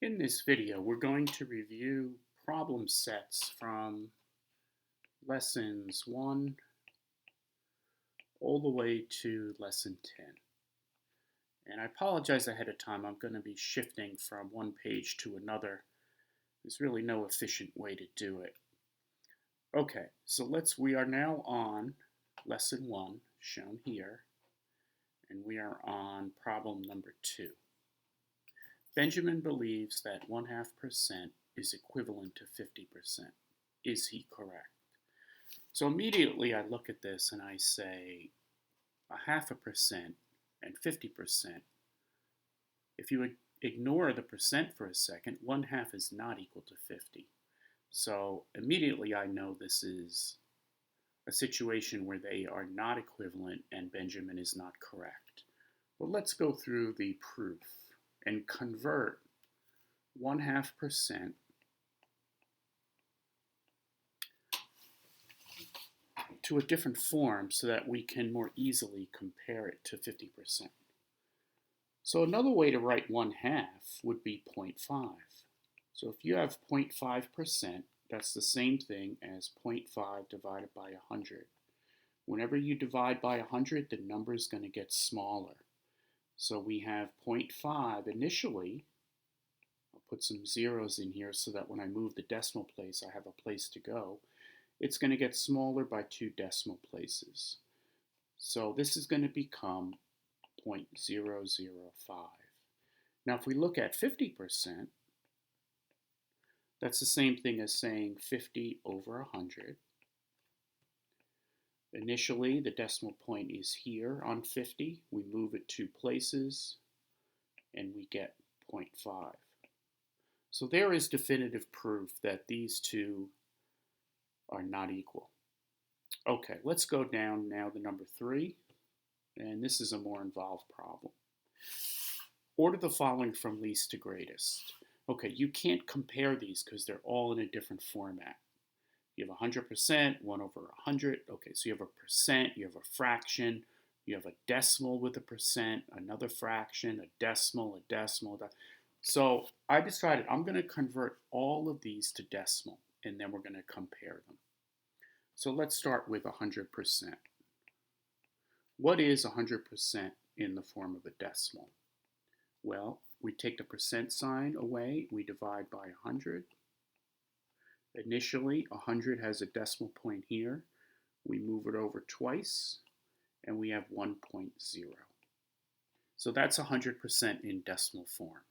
In this video, we're going to review problem sets from lessons 1 all the way to lesson 10. And I apologize ahead of time. I'm going to be shifting from one page to another. There's really no efficient way to do it. Okay, so we are now on lesson 1, shown here, and we are on problem number 2. Benjamin believes that 1/2% is equivalent to 50%. Is he correct? So immediately I look at this and I say 0.5% and 50%. If you ignore the percent for a second, 1/2 is not equal to 50. So immediately I know this is a situation where they are not equivalent and Benjamin is not correct. But let's go through the proof and convert 1/2% to a different form so that we can more easily compare it to 50%. So another way to write 1/2 would be 0.5. So if you have 0.5%, that's the same thing as 0.5 divided by 100. Whenever you divide by 100, the number is going to get smaller. So we have 0.5 initially. I'll put some zeros in here so that when I move the decimal place, I have a place to go. It's going to get smaller by 2 decimal places. So this is going to become 0.005. Now if we look at 50%, that's the same thing as saying 50 over 100. Initially, the decimal point is here on 50. We move it 2 places, and we get 0.5. So there is definitive proof that these two are not equal. Okay, let's go down now to number 3, and this is a more involved problem. Order the following from least to greatest. Okay, you can't compare these because they're all in a different format. You have 100%, 1 over 100. Okay, so you have a percent, you have a fraction, you have a decimal with a percent, another fraction, a decimal, So I decided I'm going to convert all of these to decimal, and then we're going to compare them. So let's start with 100%. What is 100% in the form of a decimal? Well, we take the percent sign away, we divide by 100. Initially, 100 has a decimal point here. We move it over twice, and we have 1.0. So that's 100% in decimal form.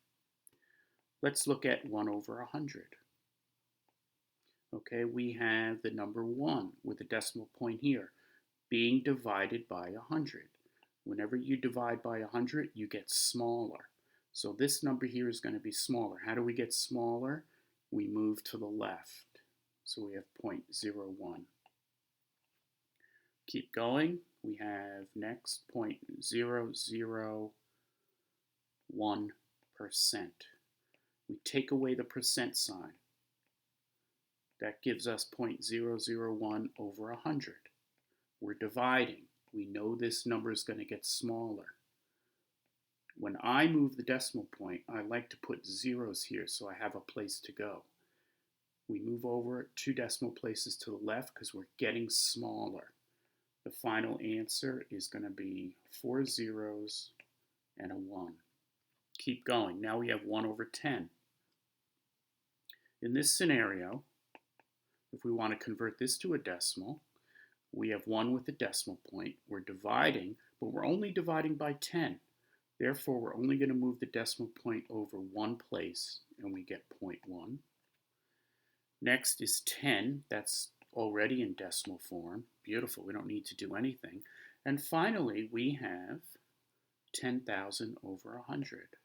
Let's look at 1 over 100. Okay, we have the number 1 with a decimal point here being divided by 100. Whenever you divide by 100, you get smaller. So this number here is going to be smaller. How do we get smaller? We move to the left. So we have 0.01. Keep going. We have next 0.001%. We take away the percent sign. That gives us 0.001 over 100. We're dividing. We know this number is going to get smaller. When I move the decimal point, I like to put zeros here so I have a place to go. We move over 2 decimal places to the left because we're getting smaller. The final answer is going to be 4 zeros and a 1. Keep going. Now we have 1 over 10. In this scenario, if we want to convert this to a decimal, we have 1 with the decimal point. We're dividing, but we're only dividing by 10. Therefore, we're only going to move the decimal point over 1 place, and we get 0.1. Next is 10. That's already in decimal form. Beautiful. We don't need to do anything. And finally, we have 10,000 over 100.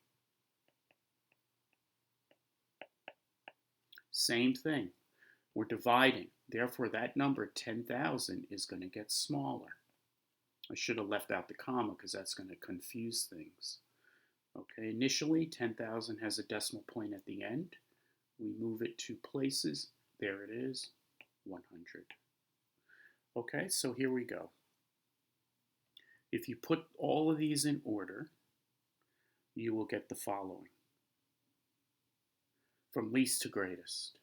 Same thing. We're dividing. Therefore, that number, 10,000, is going to get smaller. I should have left out the comma because that's going to confuse things. Okay, initially, 10,000 has a decimal point at the end. We move it 2 places. There it is, 100. Okay, so here we go. If you put all of these in order, you will get the following. from least to greatest.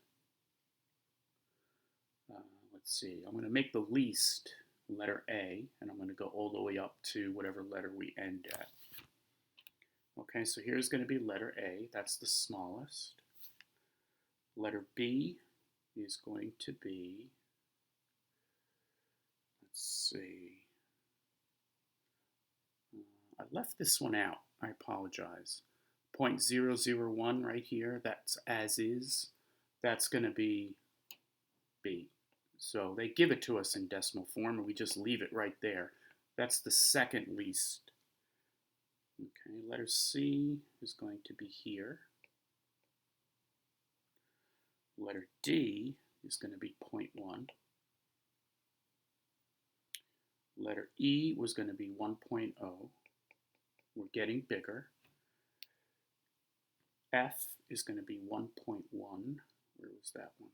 Let's see, I'm going to make the least letter A, and I'm going to go all the way up to whatever letter we end at. Okay, so here's going to be letter A, that's the smallest. Letter B is going to be, let's see, I left this one out, I apologize. 0.001 right here, that's as is, that's going to be B. So they give it to us in decimal form, and we just leave it right there. That's the second least. Okay, letter C is going to be here. Letter D is going to be 0.1. Letter E was going to be 1.0. We're getting bigger. F is going to be 1.1. Where was that one?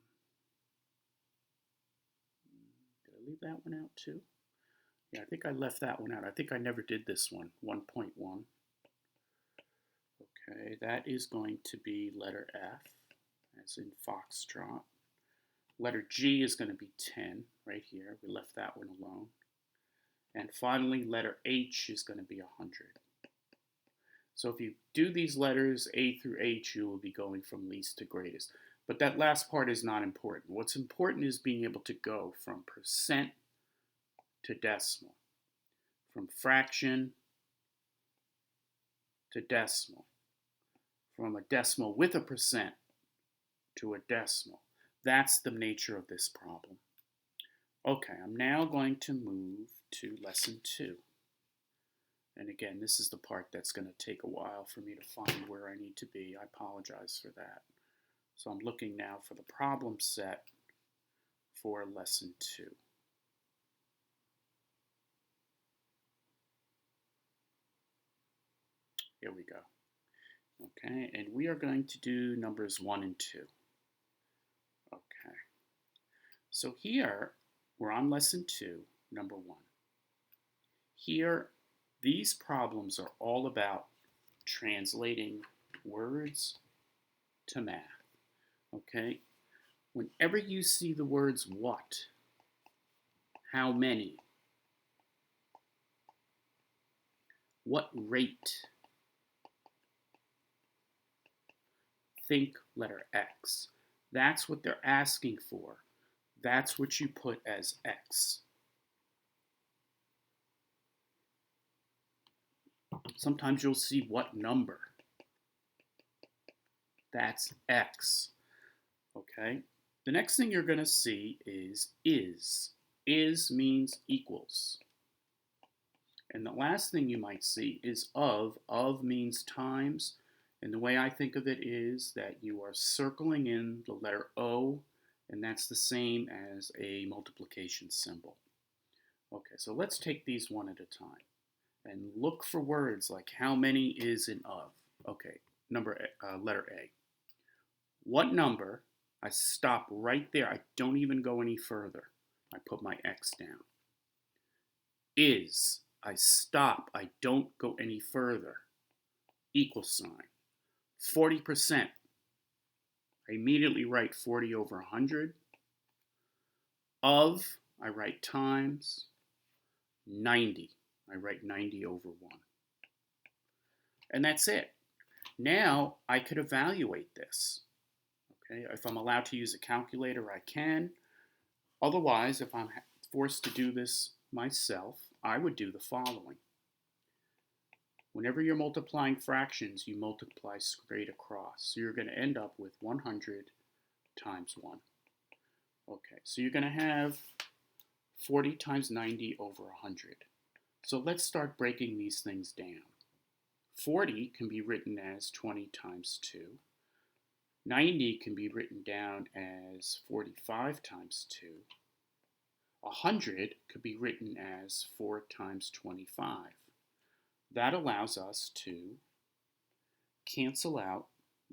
Did I leave that one out too? Yeah, I think I left that one out. I think I never did this one, 1.1. Okay, that is going to be letter F, as in foxtrot. Letter G is going to be 10, right here. We left that one alone. And finally, letter H is going to be 100. So if you do these letters, A through H, you will be going from least to greatest. But that last part is not important. What's important is being able to go from percent to decimal, from fraction to decimal, from a decimal with a percent to a decimal. That's the nature of this problem. Okay, I'm now going to move to lesson 2. And again, this is the part that's going to take a while for me to find where I need to be. I apologize for that. So I'm looking now for the problem set for lesson 2. Here we go. Okay, and we are going to do numbers 1 and 2. Okay, so here we're on lesson 2, number 1. Here, these problems are all about translating words to math. Okay, whenever you see the words what, how many, what rate, think letter X. That's what they're asking for. That's what you put as X. Sometimes you'll see what number. That's X. Okay? The next thing you're going to see is. Is means equals. And the last thing you might see is of. Of means times. And the way I think of it is that you are circling in the letter O, and that's the same as a multiplication symbol. Okay, so let's take these one at a time and look for words like how many is in of. Okay, letter A. What number? I stop right there. I don't even go any further. I put my X down. Is. I stop. I don't go any further. Equal sign. 40%. I immediately write 40 over 100. Of, I write times. 90. I write 90 over 1. And that's it. Now I could evaluate this. Okay, if I'm allowed to use a calculator, I can. Otherwise, if I'm forced to do this myself, I would do the following. Whenever you're multiplying fractions, you multiply straight across. So you're going to end up with 100 times 1. Okay, so you're going to have 40 times 90 over 100. So let's start breaking these things down. 40 can be written as 20 times 2. 90 can be written down as 45 times 2. 100 could be written as 4 times 25. That allows us to cancel out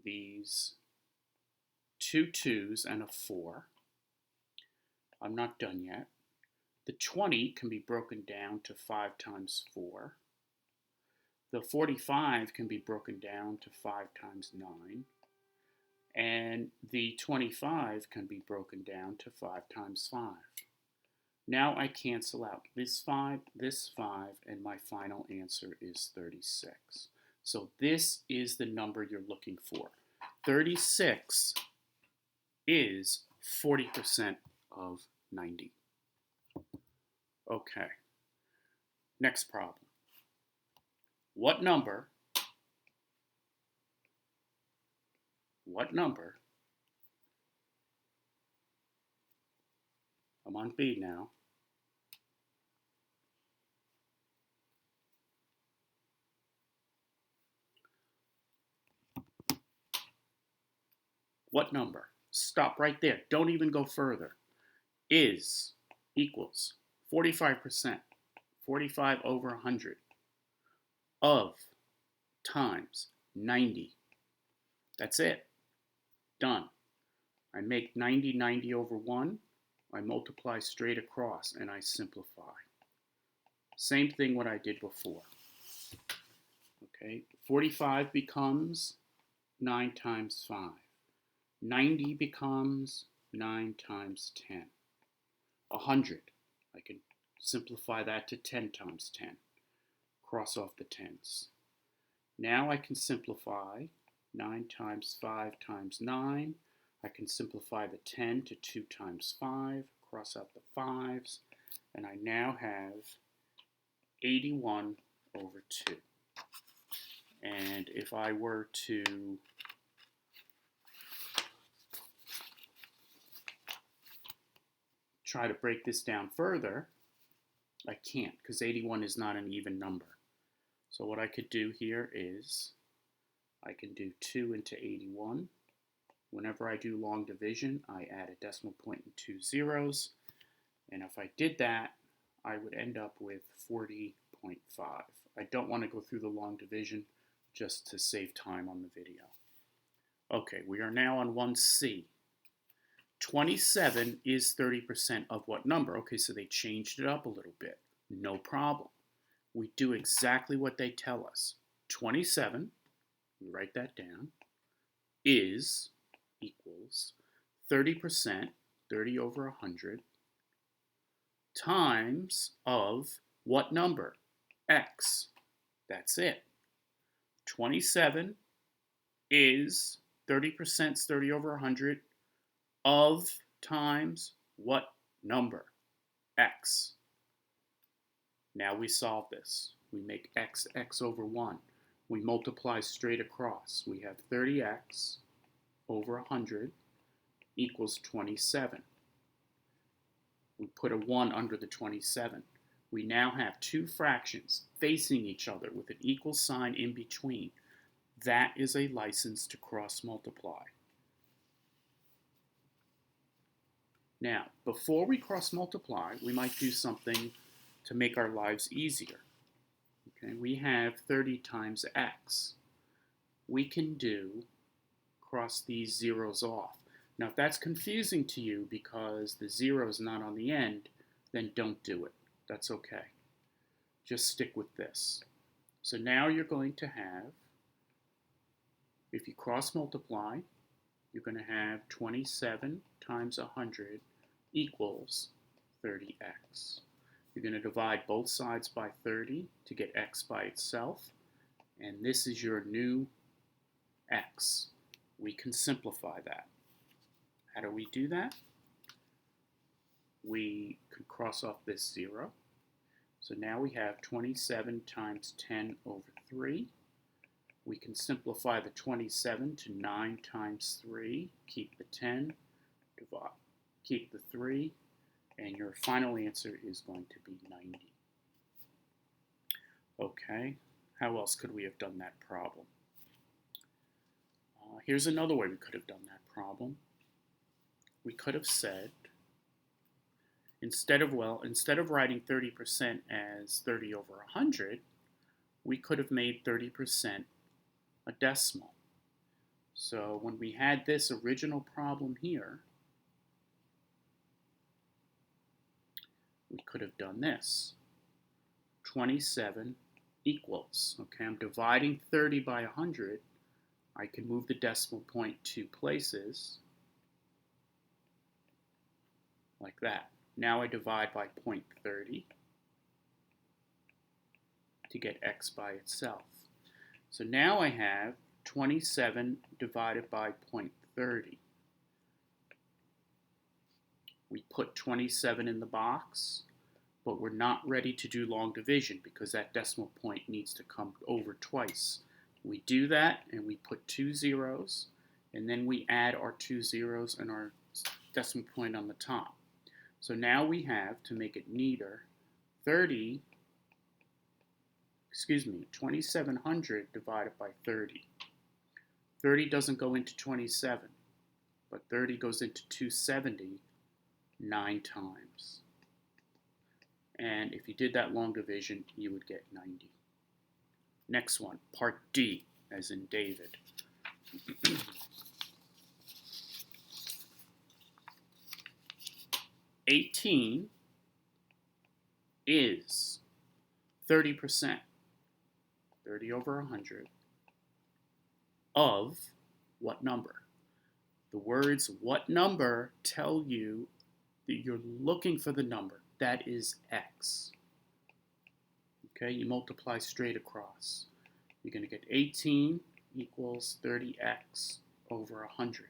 these 2 2's and a 4. I'm not done yet. The 20 can be broken down to 5 times 4. The 45 can be broken down to 5 times 9. And the 25 can be broken down to 5 times 5. Now I cancel out this 5, and my final answer is 36. So this is the number you're looking for. 36 is 40% of 90. Okay, next problem. What number I'm on B now. What number? Stop right there. Don't even go further. Is equals 45%, 45 over 100, of times 90. That's it. Done. I make 90 over 1. I multiply straight across and I simplify. Same thing what I did before. Okay, 45 becomes 9 times 5. 90 becomes 9 times 10. 100, I can simplify that to 10 times 10. Cross off the tens. Now I can simplify 9 times 5 times 9. I can simplify the 10 to 2 times 5, cross out the 5s, and I now have 81 over 2. And if I were to try to break this down further, I can't because 81 is not an even number. So what I could do here is I can do 2 into 81. Whenever I do long division, I add a decimal point and 2 zeros. And if I did that, I would end up with 40.5. I don't want to go through the long division just to save time on the video. Okay, we are now on 1C. 27 is 30% of what number? Okay, so they changed it up a little bit. No problem. We do exactly what they tell us. 27, we write that down, is equals 30%, 30 over 100, times of what number? X. That's it. 27 is 30% 30 over 100 of times what number? X. Now we solve this. We make x over 1. We multiply straight across. We have 30x over 100 equals 27. We put a 1 under the 27. We now have two fractions facing each other with an equal sign in between. That is a license to cross multiply. Now, before we cross multiply, we might do something to make our lives easier. Okay, we have 30 times x. We can cross these zeros off. Now, if that's confusing to you because the zero is not on the end, then don't do it. That's okay. Just stick with this. So now you're going to have, if you cross multiply, you're going to have 27 times 100 equals 30x. You're going to divide both sides by 30 to get x by itself, and this is your new x. We can simplify that. How do we do that? We could cross off this 0. So now we have 27 times 10 over 3. We can simplify the 27 to 9 times 3, keep the 10, divide, keep the 3, and your final answer is going to be 90. Okay, how else could we have done that problem? Here's another way we could have done that problem. We could have said, instead of writing 30% as 30 over 100, we could have made 30% a decimal. So when we had this original problem here, we could have done this. 27 equals, okay, I'm dividing 30 by 100, I can move the decimal point 2 places, like that. Now I divide by 0.30 to get x by itself. So now I have 27 divided by 0.30. We put 27 in the box, but we're not ready to do long division because that decimal point needs to come over twice. We do that and we put 2 zeros, and then we add our 2 zeros and our decimal point on the top. So now we have, to make it neater, 2700 divided by 30. 30 doesn't go into 27, but 30 goes into 270 9 times. And if you did that long division, you would get 90. Next one, part D, as in David. 18 is 30%, 30 over 100, of what number? The words what number tell you that you're looking for the number. That is x. Okay, you multiply straight across. You're going to get 18 equals 30x over 100.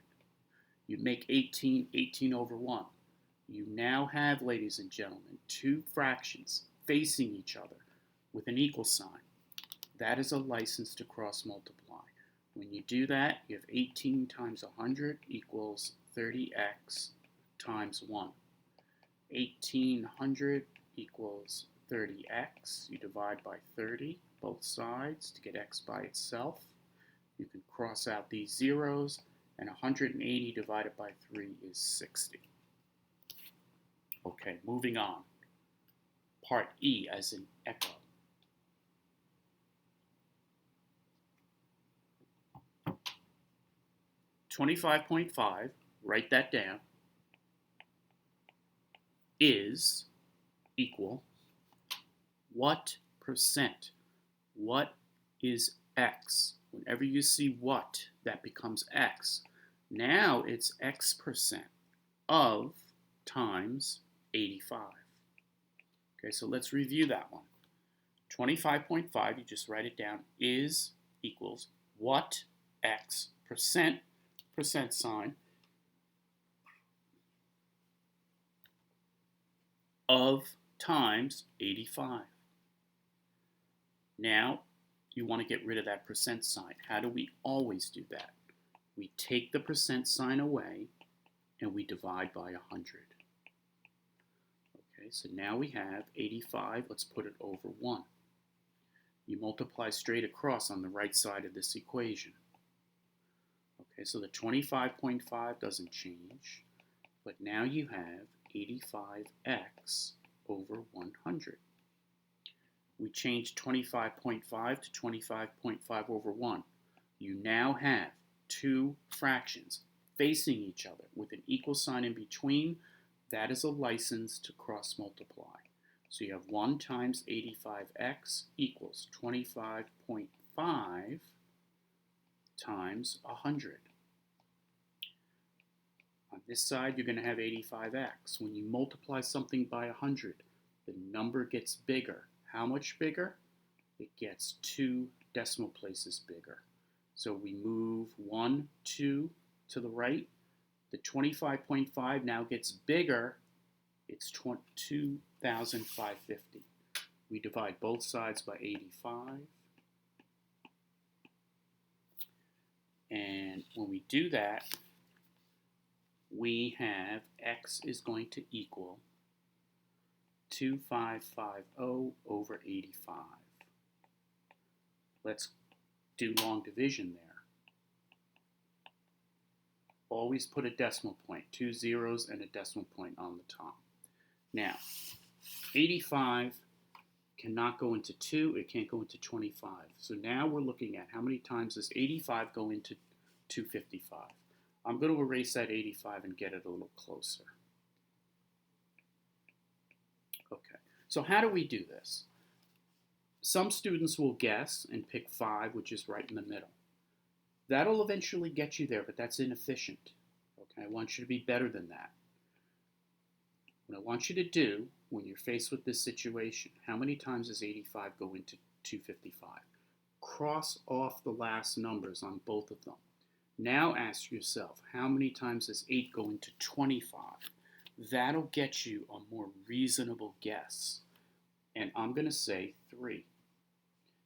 You make 18 over 1. You now have, ladies and gentlemen, two fractions facing each other with an equal sign. That is a license to cross multiply. When you do that, you have 18 times 100 equals 30x times 1. 1800 equals 30x. You divide by 30, both sides, to get x by itself. You can cross out these zeros, and 180 divided by 3 is 60. Okay, moving on. Part E, as in echo. $25.5, write that down, is equal what percent? What is x? Whenever you see what, that becomes x. Now it's x percent of times 85. Okay, so let's review that one. 25.5, you just write it down, is equals what x percent, percent sign, of times 85. Now, you want to get rid of that percent sign. How do we always do that? We take the percent sign away and we divide by 100. Okay, so now we have 85. Let's put it over 1. You multiply straight across on the right side of this equation. Okay, so the 25.5 doesn't change, but now you have 85x over 100. We changed 25.5 to 25.5 over 1. You now have two fractions facing each other with an equal sign in between. That is a license to cross multiply. So you have 1 times 85x equals 25.5 times 100. On this side, you're going to have 85x. When you multiply something by 100, the number gets bigger. How much bigger? It gets 2 decimal places bigger. So we move 1, 2 to the right. The 25.5 now gets bigger. It's 2,550. We divide both sides by 85. And when we do that, we have x is going to equal 2550 over 85. Let's do long division there. Always put a decimal point, 2 zeros and a decimal point on the top. Now, 85 cannot go into 2, it can't go into 25. So now we're looking at how many times does 85 go into 255. I'm going to erase that 85 and get it a little closer. Okay, so how do we do this? Some students will guess and pick 5, which is right in the middle. That'll eventually get you there, but that's inefficient. Okay, I want you to be better than that. What I want you to do when you're faced with this situation, how many times does 85 go into 255? Cross off the last numbers on both of them. Now ask yourself, how many times does 8 go into 25? That'll get you a more reasonable guess. And I'm going to say 3.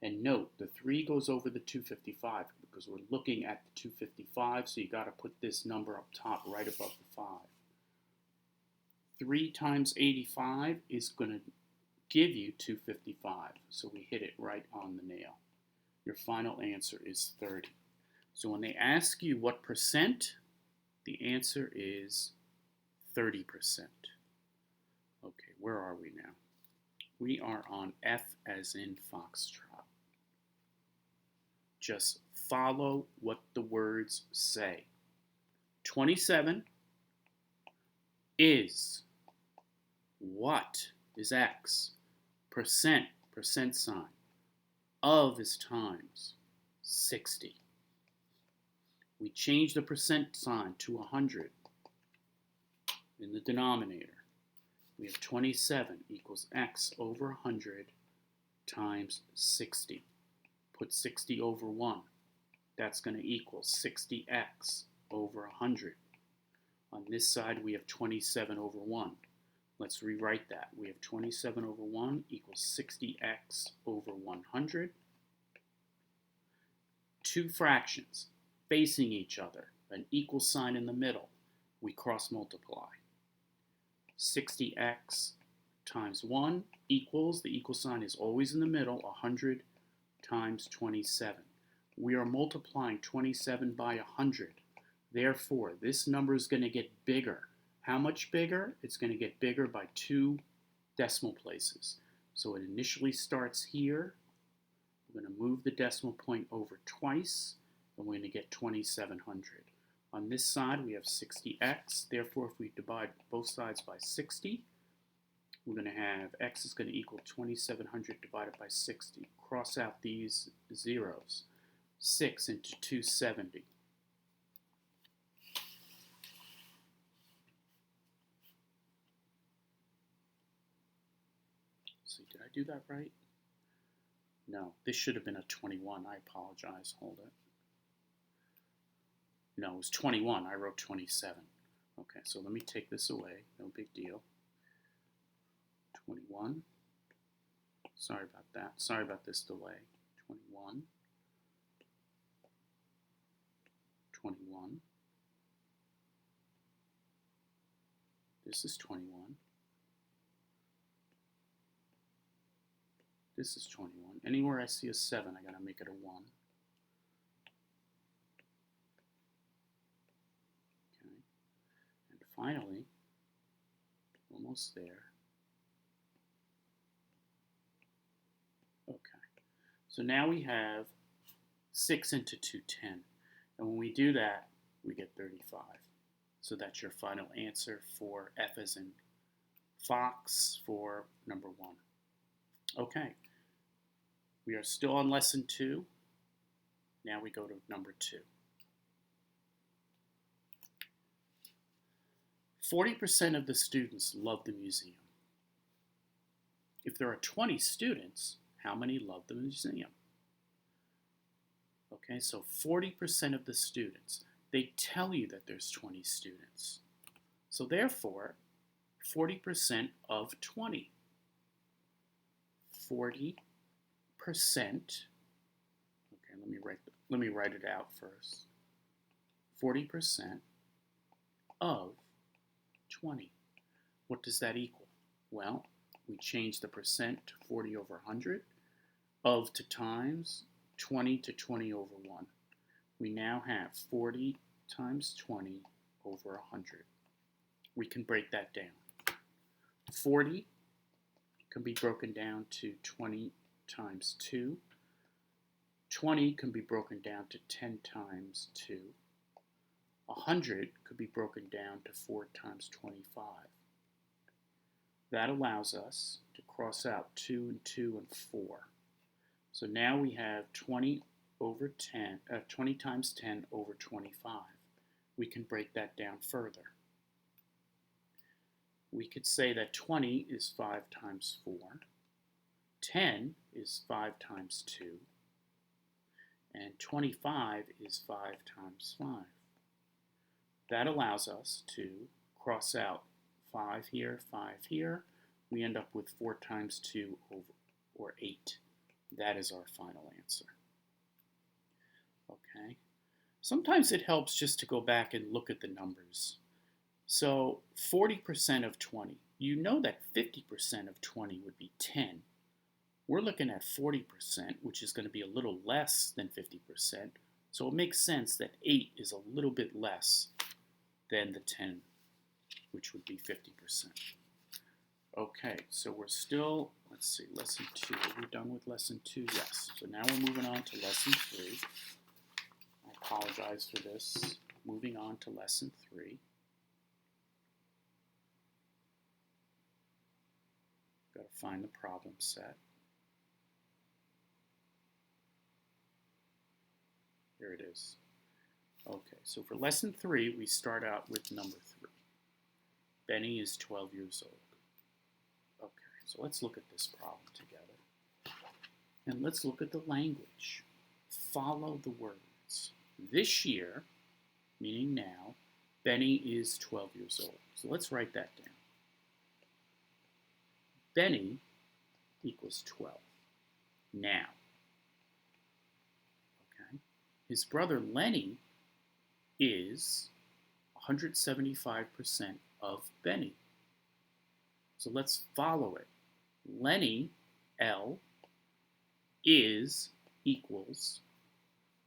And note, the 3 goes over the 255 because we're looking at the 255, so you got to put this number up top right above the 5. 3 times 85 is going to give you 255, so we hit it right on the nail. Your final answer is 30. So when they ask you what percent, the answer is 30%. Okay, where are we now? We are on F as in Foxtrot. Just follow what the words say. 27 is what is X? Percent, percent sign. Of is times 60. We change the percent sign to 100 in the denominator. We have 27 equals X over 100 times 60. Put 60 over 1. That's going to equal 60x over 100. On this side, we have 27 over 1. Let's rewrite that. We have 27 over 1 equals 60x over 100. Two fractions facing each other, an equal sign in the middle. We cross multiply. 60x times 1 equals, the equal sign is always in the middle, 100 times 27. We are multiplying 27 by 100. Therefore, this number is going to get bigger. How much bigger? It's going to get bigger by 2 decimal places. So it initially starts here. We're going to move the decimal point over twice, and we're going to get 2700. On this side, we have 60x. Therefore, if we divide both sides by 60, we're going to have x is going to equal 2700 divided by 60. Cross out these zeros. 6 into 270. See, did I do that right? No, this should have been a 21. I apologize. Hold it. No, it was 21. I wrote 27. Okay, so let me take this away. No big deal. 21. Sorry about that. Sorry about this delay. 21. 21. This is 21. This is 21. Anywhere I see a 7, I gotta make it a 1. Okay. And finally, almost there. Okay. So now we have 6 into 210. And when we do that, we get 35. So that's your final answer for F as in Fox for number 1. Okay. We are still on lesson 2. Now we go to number 2. 40% of the students love the museum. If there are 20 students, how many love the museum? Okay, so 40% of the students, they tell you that there's 20 students. So therefore, 40% of 20. 40%. Okay, let me write it out first. 40% of 20. What does that equal? Well, we change the percent to 40 over 100, of to times, 20 to 20 over 1. We now have 40 times 20 over 100. We can break that down. 40 can be broken down to 20 times 2. 20 can be broken down to 10 times 2. 100 could be broken down to 4 times 25. That allows us to cross out 2 and 2 and 4. So now we have 20 over 10, 20 times 10 over 25. We can break that down further. We could say that 20 is 5 times 4, 10 is 5 times 2, and 25 is 5 times 5. That allows us to cross out 5 here, 5 here. We end up with 4 times 2 over, or 8. That is our final answer. Okay. Sometimes it helps just to go back and look at the numbers. So 40% of 20. You know that 50% of 20 would be 10. We're looking at 40%, which is going to be a little less than 50%. So it makes sense that 8 is a little bit less than the 10, which would be 50%. Okay, so we're still, let's see, lesson 2. Are we done with lesson 2? Yes. So now we're moving on to lesson 3. I apologize for this. Moving on to lesson 3. Got to find the problem set. Here it is. Okay, so for lesson 3, we start out with number 3. Benny is 12 years old. Okay, so let's look at this problem together. And let's look at the language. Follow the words. This year, meaning now, Benny is 12 years old. So let's write that down. Benny equals 12. Now. Okay. His brother Lenny is 175% of Benny. So let's follow it. Lenny, L, is equals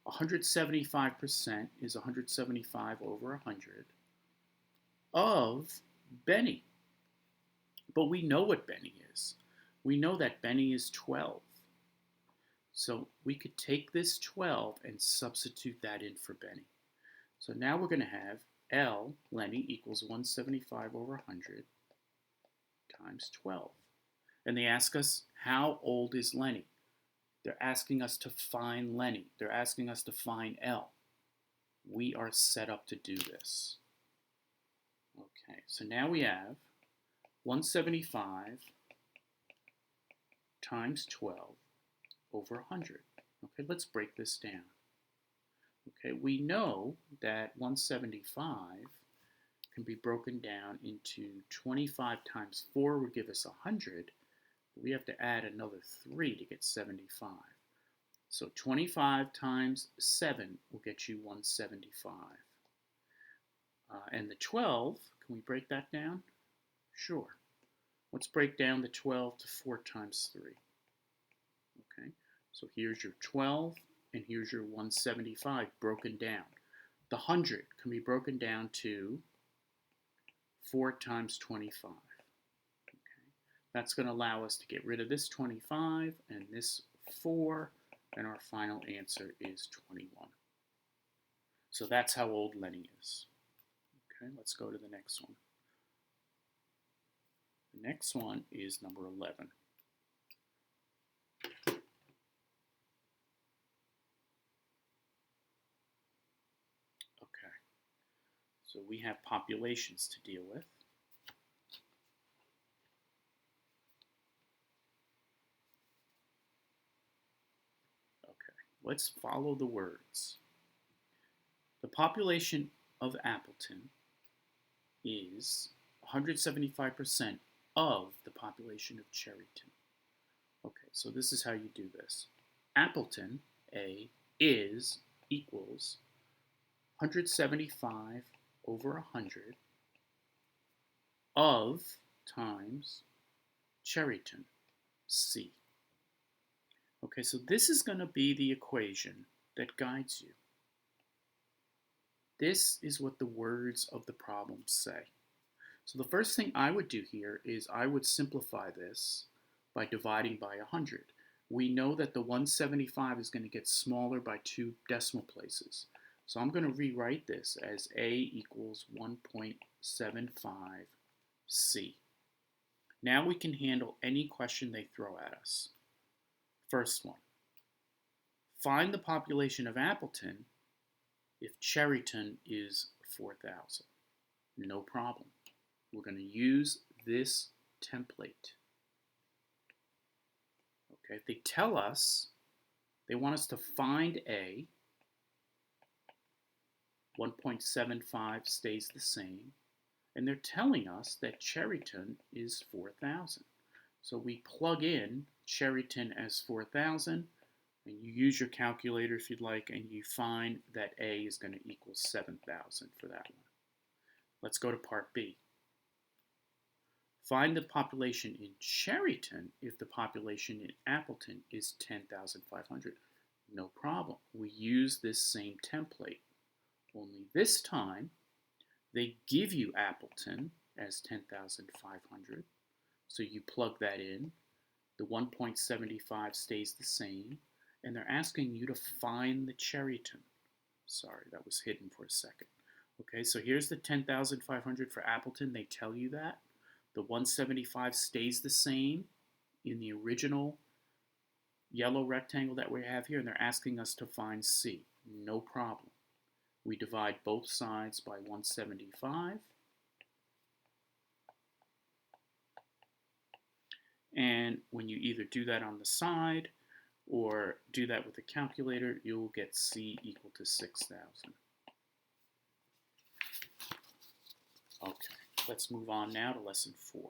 175% is 175 over 100 of Benny. But we know what Benny is. We know that Benny is 12. So we could take this 12 and substitute that in for Benny. So now we're going to have L, Lenny, equals 175 over 100 times 12. And they ask us, how old is Lenny? They're asking us to find Lenny. They're asking us to find L. We are set up to do this. Okay, so now we have 175 times 12 over 100. Okay, let's break this down. Okay, we know that 175 can be broken down into 25 times 4 would give us 100. We have to add another 3 to get 75. So 25 times 7 will get you 175. And the 12, can we break that down? Sure. Let's break down the 12 to 4 times 3. Okay, so here's your 12, and here's your 175 broken down. The 100 can be broken down to 4 times 25. Okay, that's going to allow us to get rid of this 25 and this 4, and our final answer is 21. So that's how old Lenny is. Okay, let's go to the next one. The next one is number 11. Okay, so we have populations to deal with. Okay, let's follow the words. The population of Appleton is 175% of the population of Cherryton. Okay, so this is how you do this. Appleton, A, is equals 175 over 100 of times Cherryton, C. Okay, so this is going to be the equation that guides you. This is what the words of the problem say. So the first thing I would do here is I would simplify this by dividing by 100. We know that the 175 is going to get smaller by 2 decimal places. So I'm going to rewrite this as A equals 1.75C. Now we can handle any question they throw at us. First one. Find the population of Appleton if Cherryton is 4,000. No problem. We're going to use this template. Okay, they tell us they want us to find A. 1.75 stays the same. And they're telling us that Cherryton is 4,000. So we plug in Cherryton as 4,000, and you use your calculator if you'd like, and you find that A is going to equal 7,000 for that one. Let's go to part B. Find the population in Cherryton if the population in Appleton is 10,500. No problem. We use this same template. Only this time, they give you Appleton as 10,500. So you plug that in. The 1.75 stays the same. And they're asking you to find the Cherryton. Sorry, that was hidden for a second. Okay, so here's the 10,500 for Appleton. They tell you that. The 175 stays the same in the original yellow rectangle that we have here, and they're asking us to find C. No problem. We divide both sides by 175. And when you either do that on the side or do that with a calculator, you'll get C equal to 6,000. Okay, let's move on now to lesson 4.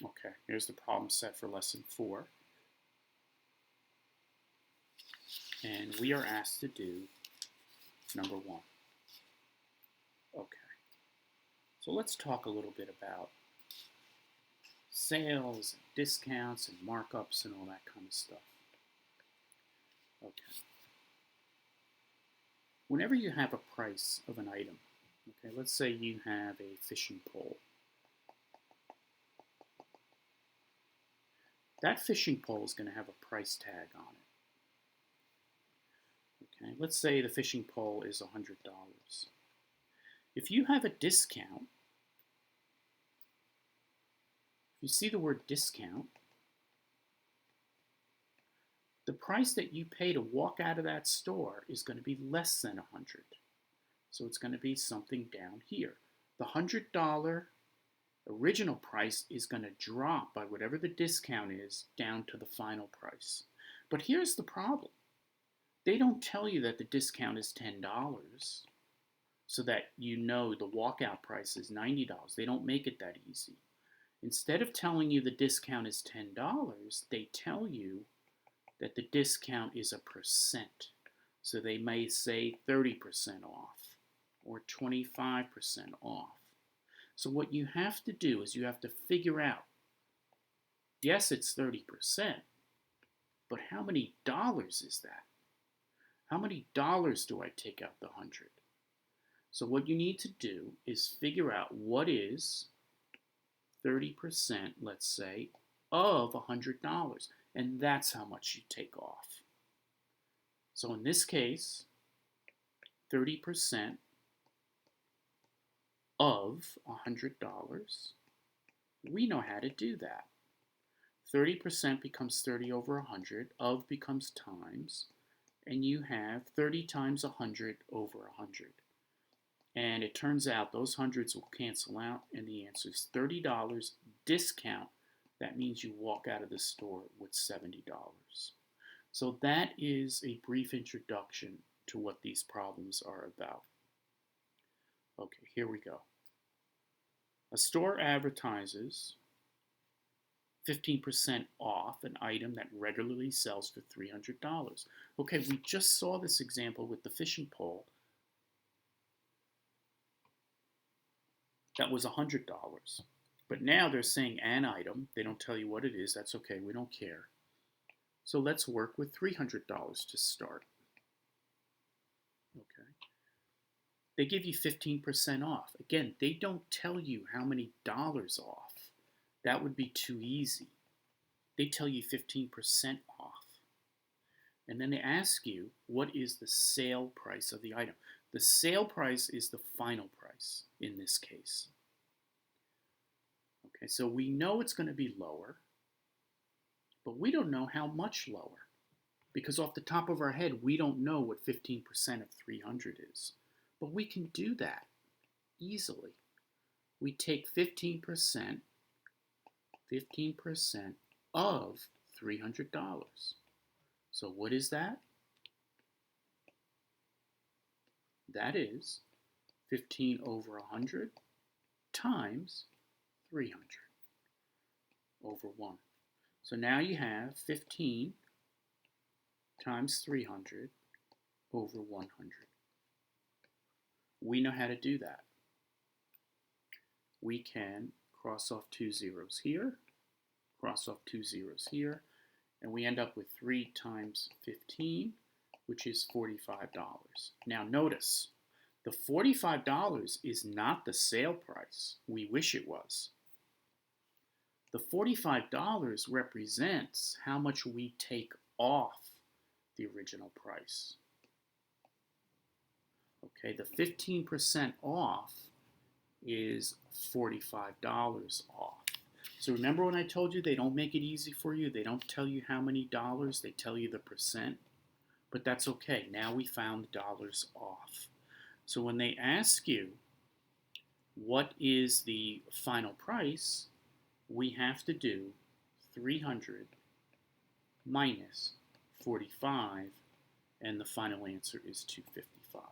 Okay, here's the problem set for lesson 4. And we are asked to do number 1. Okay, so let's talk a little bit about sales, and discounts, and markups, and all that kind of stuff. Okay. Whenever you have a price of an item, okay, let's say you have a fishing pole. That fishing pole is going to have a price tag on it. Okay, let's say the fishing pole is $100. If you have a discount, if you see the word discount, the price that you pay to walk out of that store is going to be less than $100. So it's going to be something down here. The $100 original price is going to drop by whatever the discount is down to the final price. But here's the problem. They don't tell you that the discount is $10 so that you know the walkout price is $90. They don't make it that easy. Instead of telling you the discount is $10, they tell you that the discount is a percent. So they may say 30% off or 25% off. So what you have to do is you have to figure out, yes, it's 30%, but how many dollars is that? How many dollars do I take out the 100? So what you need to do is figure out what is 30%, let's say, of $100. And that's how much you take off. So in this case, 30% of $100, we know how to do that. 30% becomes 30 over 100, of becomes times, and you have 30 times 100 over 100. And it turns out those hundreds will cancel out, and the answer is $30 discount. That means you walk out of the store with $70. So that is a brief introduction to what these problems are about. Okay, here we go. A store advertises 15% off an item that regularly sells for $300. Okay, we just saw this example with the fishing pole. That was $100. But now they're saying an item. They don't tell you what it is. That's okay. We don't care. So let's work with $300 to start. Okay. They give you 15% off. Again, they don't tell you how many dollars off. That would be too easy. They tell you 15% off. And then they ask you, what is the sale price of the item? The sale price is the final price in this case. Okay, so we know it's going to be lower, but we don't know how much lower. Because off the top of our head, we don't know what 15% of 300 is. But we can do that easily. We take 15% of $300. So what is that? That is 15 over 100 times 300 over 1. So now you have 15 times 300 over 100. We know how to do that. We can cross off 2 zeros here, cross off 2 zeros here, and we end up with 3 times 15, which is $45. Now notice, the $45 is not the sale price. We wish it was. The $45 represents how much we take off the original price. Okay, the 15% off is $45 off. So remember when I told you they don't make it easy for you? They don't tell you how many dollars, they tell you the percent. But that's okay, now we found dollars off. So when they ask you what is the final price, we have to do 300 minus 45, and the final answer is 255.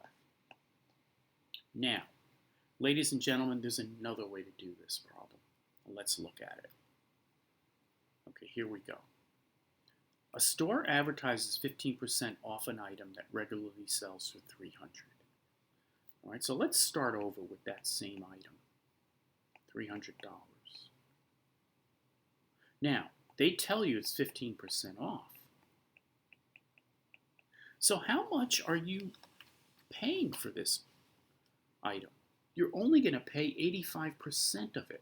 Now, ladies and gentlemen, there's another way to do this problem. Let's look at it. Okay, here we go. A store advertises 15% off an item that regularly sells for $300. All right, so let's start over with that same item, $300. Now, they tell you it's 15% off. So how much are you paying for this item? You're only going to pay 85% of it.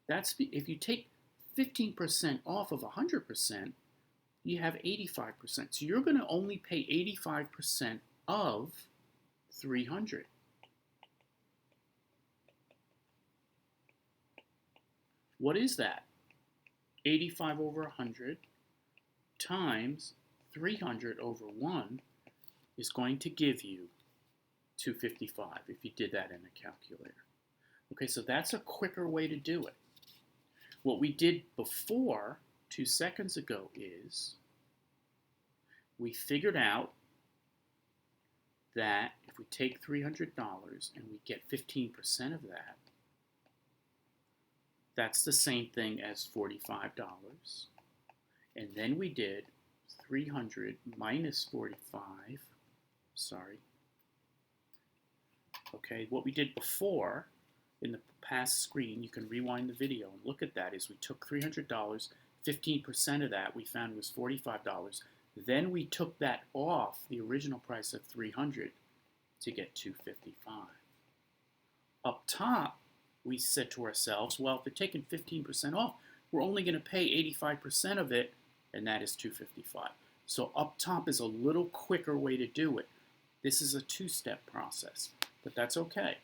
That's if you take 15% off of 100%, you have 85%. So you're going to only pay 85% of 300. What is that? 85 over 100 times 300 over 1 is going to give you 255 if you did that in a calculator. Okay, so that's a quicker way to do it. What we did before, 2 seconds ago, is we figured out that if we take $300 and we get 15% of that, that's the same thing as $45. And then we did 300 minus 45, Okay, what we did before in the past screen, you can rewind the video and look at that, is we took $300, 15% of that we found was $45. Then we took that off the original price of 300 to get 255. Up top, we said to ourselves, well, if they're taking 15% off, we're only going to pay 85% of it, and that is 255. So up top is a little quicker way to do it. This is a two-step process, but that's okay.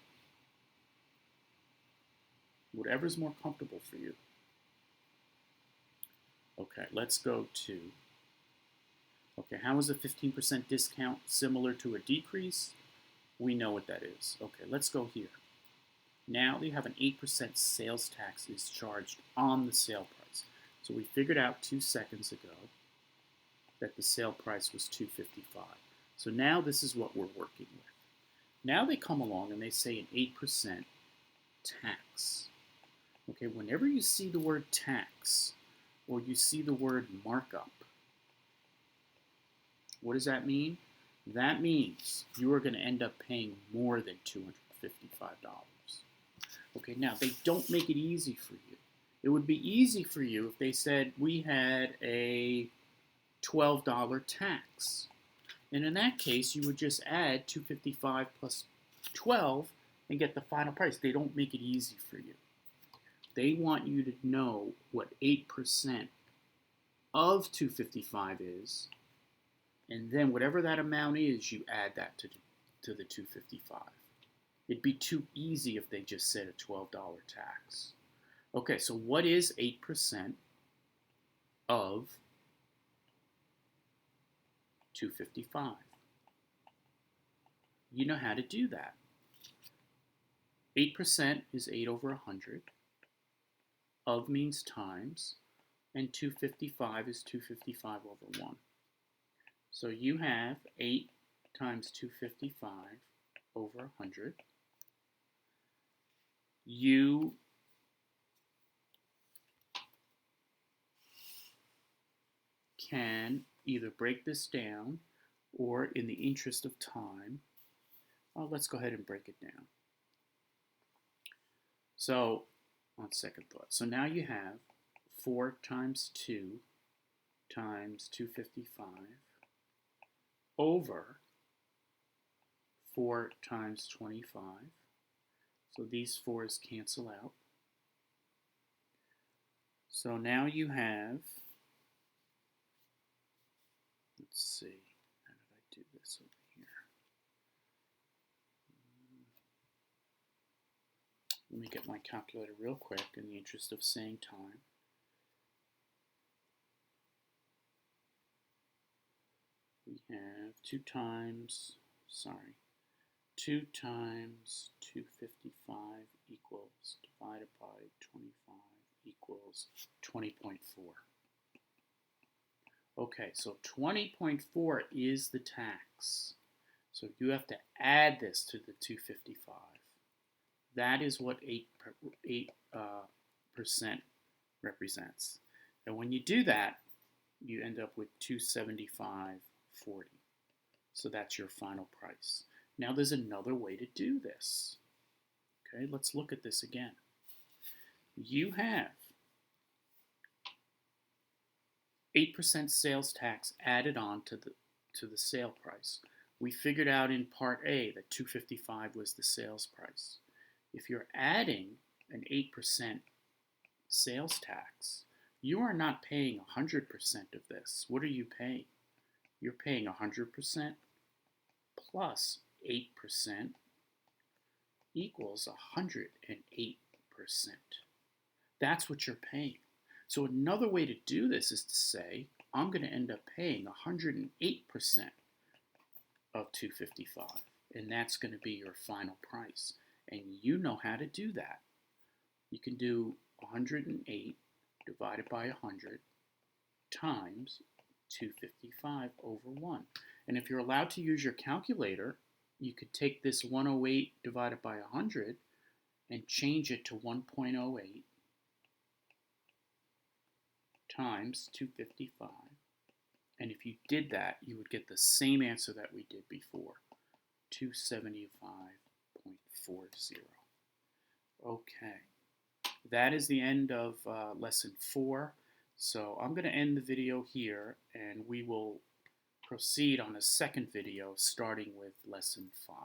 Whatever's more comfortable for you. Okay, let's go to, okay, how is a 15% discount similar to a decrease? We know what that is. Okay, let's go here. Now you have an 8% sales tax is charged on the sale price. So we figured out 2 seconds ago that the sale price was $255. So now this is what we're working with. Now they come along and they say an 8% tax. Okay, whenever you see the word tax or you see the word markup, what does that mean? That means you are going to end up paying more than $255. Okay, now they don't make it easy for you. It would be easy for you if they said we had a $12 tax. And in that case, you would just add 255 plus 12 and get the final price. They don't make it easy for you. They want you to know what 8% of 255 is, and then whatever that amount is, you add that to the 255. It'd be too easy if they just said a $12 tax. Okay, so what is 8% of 255? You know how to do that. 8% is 8 over 100. Of means times. And 255 is 255 over 1. So you have 8 times 255 over 100. You can either break this down, or in the interest of time, let's go ahead and break it down. So, on second thought, so now you have 4 times 2 times 255 over 4 times 25. So these 4's cancel out. So now you have, let's see, how did I do this over here? Let me get my calculator real quick in the interest of saving time. We have 2 times 255 equals divided by 25 equals 20.4. Okay, so 20.4 is the tax. So you have to add this to the 255. That is what 8% represents. And when you do that, you end up with 275.40. So that's your final price. Now there's another way to do this. Okay, let's look at this again. You have 8% sales tax added on to the sale price. We figured out in part A that 255 was the sales price. If you're adding an 8% sales tax, you are not paying 100% of this. What are you paying? You're paying 100% plus 8% equals 108%. That's what you're paying. So another way to do this is to say, I'm going to end up paying 108% of 255, and that's going to be your final price. And you know how to do that. You can do 108 divided by 100 times 255 over 1. And if you're allowed to use your calculator, you could take this 108 divided by 100 and change it to 1.08 times 255. And if you did that, you would get the same answer that we did before, 275.40. Okay, that is the end of lesson 4. So I'm going to end the video here, and we will proceed on a second video starting with lesson 5.